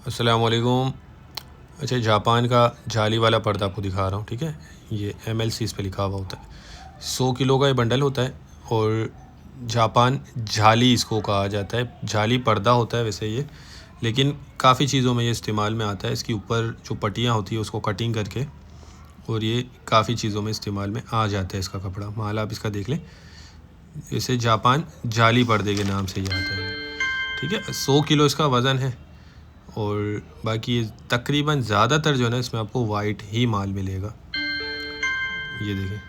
अस्सलामुअलैकुम। अच्छा, जापान का जाली वाला पर्दा आपको दिखा रहा हूँ, ठीक है। ये MLC इस पे लिखा हुआ होता है। 100 किलो का ये बंडल होता है और जापान जाली इसको कहा जाता है। जाली पर्दा होता है वैसे ये, लेकिन काफ़ी चीज़ों में ये इस्तेमाल में आता है। इसके ऊपर जो पट्टियाँ होती है उसको कटिंग करके, और ये काफ़ी चीज़ों में इस्तेमाल में आ जाता है। इसका कपड़ा माल आप इसका देख लें, इसे जापान जाली पर्दे के नाम से ये आता है, ठीक है। 100 किलो इसका वज़न है। और बाकी ये तकरीबन ज़्यादातर जो है ना, इसमें आपको वाइट ही माल मिलेगा। ये देखें,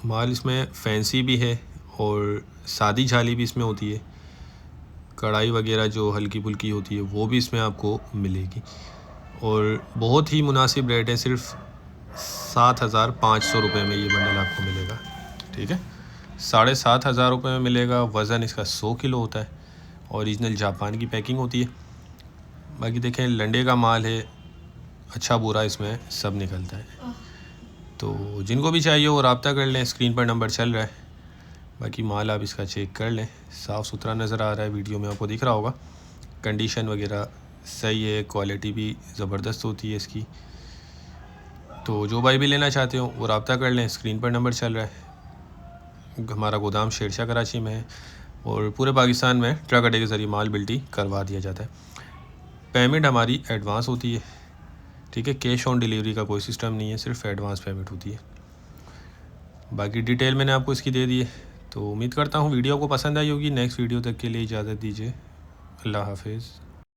माल इसमें फैंसी भी है और सादी जाली भी इसमें होती है। कढ़ाई वगैरह जो हल्की फुल्की होती है वो भी इसमें आपको मिलेगी। और बहुत ही मुनासिब रेट है, सिर्फ 7,500 रुपये में ये बंडल आपको मिलेगा, ठीक है। 7,500 रुपये में मिलेगा। वज़न इसका 100 किलो होता है। ओरिजिनल जापान की पैकिंग होती है। बाकी देखें, लंडे का माल है, अच्छा बुरा इसमें सब निकलता है। तो जिनको भी चाहिए वो रब्ता कर लें, स्क्रीन पर नंबर चल रहा है। बाकी माल आप इसका चेक कर लें, साफ़ सुथरा नज़र आ रहा है, वीडियो में आपको दिख रहा होगा। कंडीशन वगैरह सही है, क्वालिटी भी ज़बरदस्त होती है इसकी। तो जो भाई भी लेना चाहते हो वो रब्ता कर लें, स्क्रीन पर नंबर चल रहा है। हमारा गोदाम शेरशाह कराची में है और पूरे पाकिस्तान में ट्रक अड्डे के ज़रिए माल बिल्टी करवा दिया जाता है। पेमेंट हमारी एडवांस होती है, ठीक है। कैश ऑन डिलीवरी का कोई सिस्टम नहीं है, सिर्फ एडवांस पेमेंट होती है। बाकी डिटेल मैंने आपको इसकी दे दी है। तो उम्मीद करता हूँ वीडियो को पसंद आई होगी। नेक्स्ट वीडियो तक के लिए इजाज़त दीजिए। अल्लाह हाफिज़।